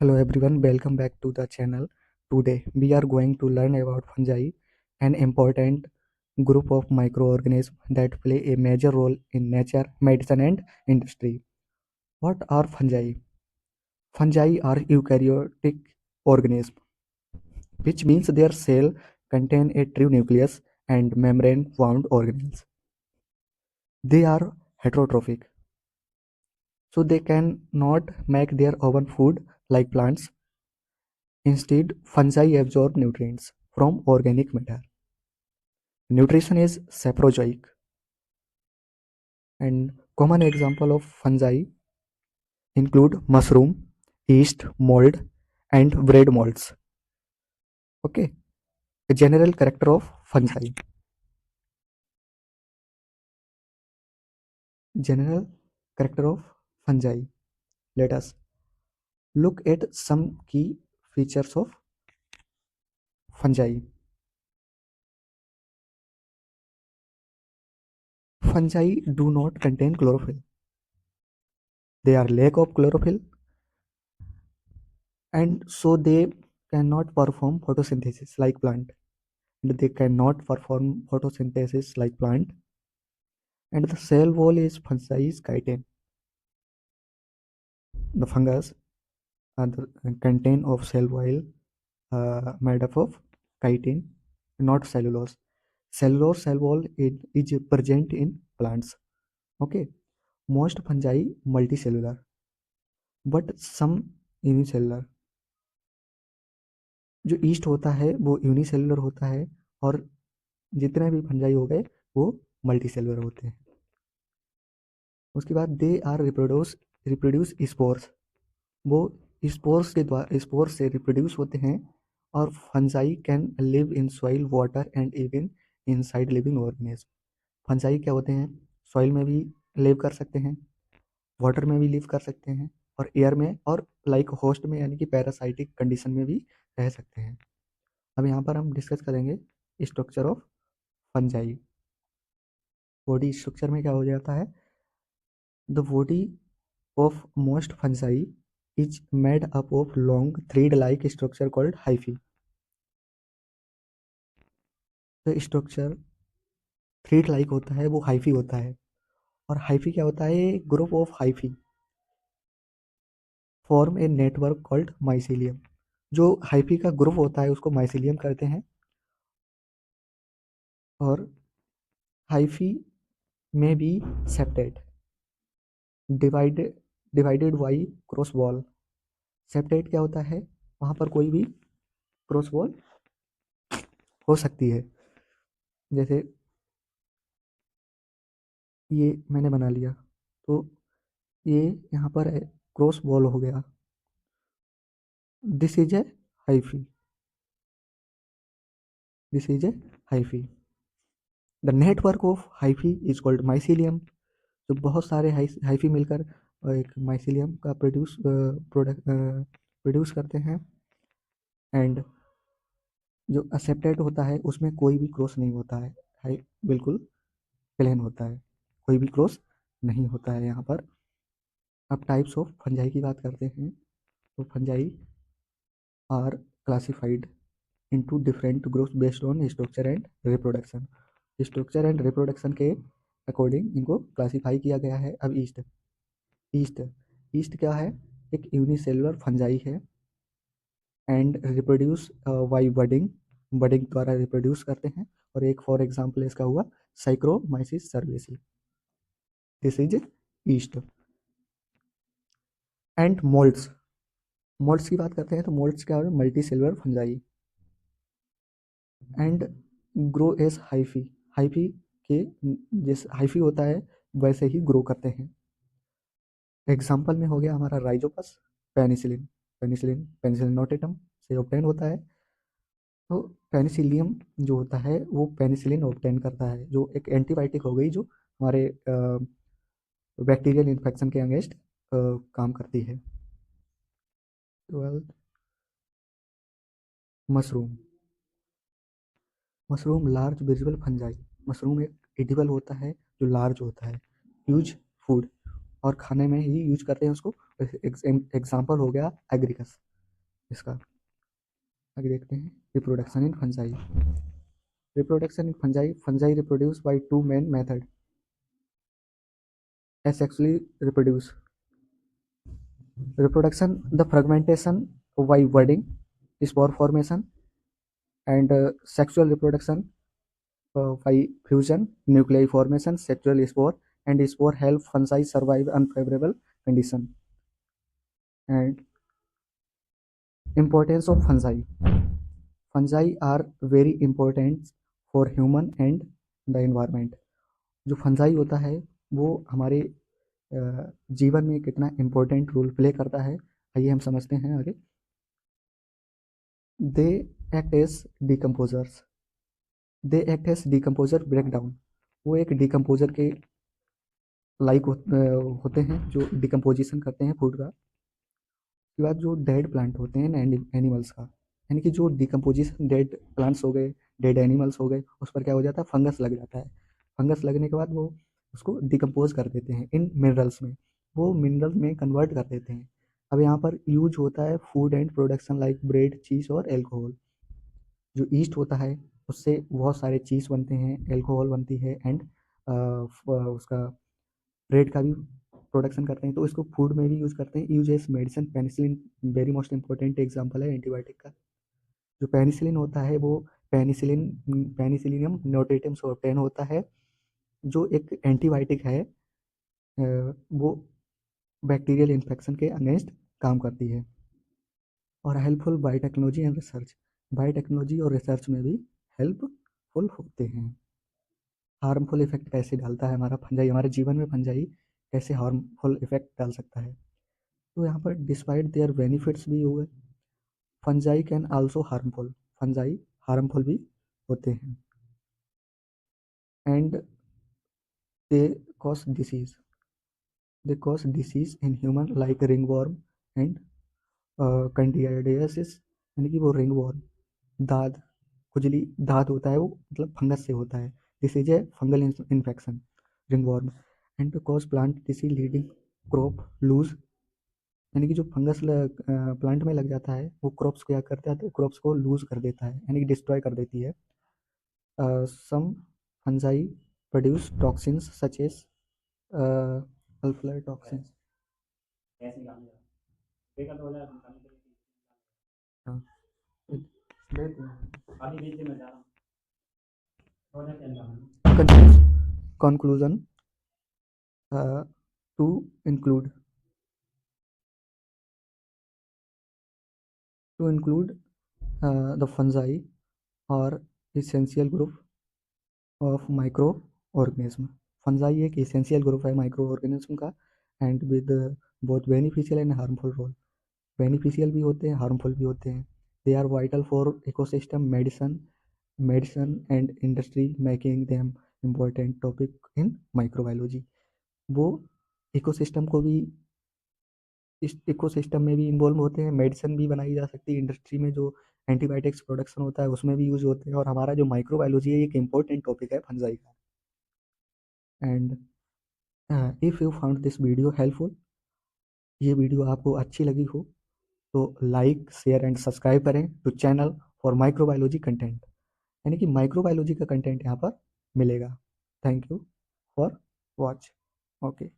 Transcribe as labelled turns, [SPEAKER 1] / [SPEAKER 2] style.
[SPEAKER 1] Hello everyone, welcome back to the channel. Today we are going to learn about fungi, an important group of microorganisms that play a major role in nature, medicine and industry. What are fungi? Fungi are eukaryotic organisms, which means their cell contain a true nucleus and membrane-bound organelles. They are heterotrophic, so they cannot make their own food like plants. Instead, fungi absorb nutrients from organic matter. Nutrition is saprozoic, and common example of fungi include mushroom, yeast, mold, and bread molds. Okay, a general character of fungi. General character of fungi. Let us look at some key features of fungi. Fungi do not contain chlorophyll. They are lack of chlorophyll, and so they cannot perform photosynthesis like plant. And they cannot perform photosynthesis like plant, and the cell wall is fungi chitin. The fungus are the contain of cell wall made up of chitin, not cellulose. Cellulose cell wall is present in plants. Okay, most fungi multicellular, but some unicellular. जो east होता है वो unicellular होता है और जितने भी fungi हो गए वो मल्टीसेलुलर होते हैं. उसके बाद दे आर रिप्रोड्यूस स्पोर्स. वो स्पोर्स के द्वारा स्पोर्स से रिप्रोड्यूस होते हैं. और fungi can live in soil water and even inside living organism. Fungi क्या होते हैं, सॉइल में भी लिव कर सकते हैं, वाटर में भी लिव कर सकते हैं और एयर में और लाइक होस्ट में यानी कि पैरासाइटिक कंडीशन में भी रह सकते हैं. अब यहाँ पर हम डिस्कस करेंगे structure of fungi. Body structure में क्या हो जाता है, the body of most fungi is made up of long thread-like structure called hyphae. तो स्ट्रक्चर थ्रेड लाइक होता है वो हाइफी होता है. और हाइफी क्या होता है, group of hyphae form a network called mycelium. जो हाइफी का ग्रुप होता है उसको माइसीलियम कहते हैं. और हाइफी में be septate divided by cross wall. Septate क्या होता है, वहाँ पर कोई भी क्रॉस वॉल हो सकती है. जैसे ये मैंने बना लिया तो ये यहाँ पर क्रॉस वॉल हो गया. This is A hyphae. This is A hyphae. The network of hyphae is called mycelium. तो बहुत सारे हाइफी मिलकर एक माइसीलियम का प्रोड्यूस करते हैं. एंड जो असेप्टेड होता है उसमें कोई भी क्रॉस नहीं होता है, बिल्कुल प्लेन होता है, कोई भी क्रॉस नहीं होता है यहाँ पर. अब टाइप्स ऑफ फंजाई की बात करते हैं. तो fungi are classified into different groups based on structure and reproduction. Structure and reproduction के अकॉर्डिंग इनको क्लासीफाई किया गया है. अब ईस्ट ईस्ट ईस्ट क्या है, एक यूनिसेलुलर फंजाई है and reproduce by budding. Budding द्वारा रिप्रोड्यूस करते हैं. और एक फॉर एग्जांपल इसका हुआ Saccharomyces cerevisiae. This is yeast. And moulds. Moulds की बात करते हैं तो मोल्ड्स क्या है, multi cellular fungi and grow as hyphae. Hyphae के जैसे हाइफी होता है वैसे ही ग्रो करते हैं. एग्जाम्पल में हो गया हमारा राइजोपस, पेनिसिलिन. पेनिसिलिन नोटेटम से ऑब्टेन होता है. तो पेनिसिलियम जो होता है वो पेनिसिलिन ऑब्टेन करता है, जो एक एंटीबायोटिक हो गई जो हमारे बैक्टीरियल इन्फेक्शन के अगेंस्ट काम करती है. 12 mushroom. Mushroom large visible fungi. Mushroom एक एडिबल होता है जो लार्ज होता है. यूज फूड और खाने में ही यूज करते हैं उसको. एग्जाम्पल हो गया एग्रीकस इसका। आगे देखते हैं reproduction in fungi. Reproduction in fungi, fungi reproduce by two main method asexually reproduce. Reproduction, the fragmentation by budding, spore formation, and sexual reproduction by fusion, nuclei formation, sexual spore, and spore help fungi survive unfavorable condition. And importance of fungi. Fungi are very important for human and the environment. जो fungi होता है वो हमारे जीवन में कितना important role play करता है, आइए हम समझते हैं आगे। They act as decomposers, they act as decomposer breakdown, वो एक डिकम्पोजर के लाइक होते हैं जो डिकम्पोजिशन करते हैं फूड का। उसके बाद जो डेड प्लांट होते हैं एनिमल्स का, यानी कि जो डिकम्पोजिशन डेड प्लांट्स हो गए, डेड एनिमल्स हो गए, उस पर क्या हो जाता है, फंगस लग जाता है। फंगस लगने के बाद वो उसको डिकम्पोज कर देते हैं इन मिनरल्स में, वो मिनरल्स में कन्वर्ट कर देते हैं। अब यहाँ पर यूज होता है food and production like bread, cheese और एल्कोहल। जो ईस्ट होता है उससे बहुत सारे चीज़ बनते हैं, एल्कोहल बनती है, एंड उसका ब्रेड का भी प्रोडक्शन करते हैं, तो इसको फूड में भी यूज़ करते हैं। Use as medicine, penicillin very most important example है एंटीबायोटिक का। जो पेनिसिलिन होता है वो पेनिसिलियम नोटेटम सोर्टेन होता है, जो एक एंटीबायोटिक है। वो बैक्टीरियल इन्फेक्शन के अगेंस्ट काम करती है। और helpful biotechnology and research, biotechnology और रिसर्च में भी हेल्पफुल होते हैं। हार्मफुल इफेक्ट कैसे डालता है हमारा फंजाई, हमारे जीवन में फंजाई कैसे हार्मफुल इफेक्ट डाल सकता है, तो यहाँ पर डिस्पाइट देयर बेनिफिट्स भी हुए, fungi can also harmful, fungi harmful भी होते हैं। And they cause disease, they cause disease in human like ringworm and candidiasis, यानी कि वो रिंगवॉर्म, दाद, खुजली, दाद होता है वो मतलब फंगस से होता है। This is a fungal infection, ringworm. And cause plant disease leading crop loss, यानी कि जो फंगस प्लांट में लग जाता है वो क्रॉप्स क्या करता है, तो क्रॉप्स को लूज कर देता है, यानी कि डिस्ट्रॉय कर देती है। Some fungi produce toxins such as aflatoxins. हाँ, conclusion, to include the fungi are essential group of micro organism। फंजाई एक essential group है माइक्रो ऑर्गेनिज्म का, and with both beneficial and harmful role, beneficial भी होते हैं, harmful भी होते हैं। They are vital for ecosystem, medicine and industry, making them important topic in microbiology. वो इकोसिस्टम को भी, इस इकोसिस्टम में भी इन्वॉल्व होते हैं, मेडिसिन भी बनाई जा सकती है, इंडस्ट्री में जो एंटीबायोटिक्स प्रोडक्शन होता है उसमें भी यूज होते हैं, और हमारा जो माइक्रोबायोलॉजी है एक इम्पोर्टेंट टॉपिक है फंजाई का। And if you found this video helpful, ये वीडियो आपको अच्छी लगी हो तो लाइक, शेयर एंड सब्सक्राइब करें to channel for microbiology content, यानी कि माइक्रोबायोलॉजी का कंटेंट यहाँ पर मिलेगा। Thank you for watch. Okay.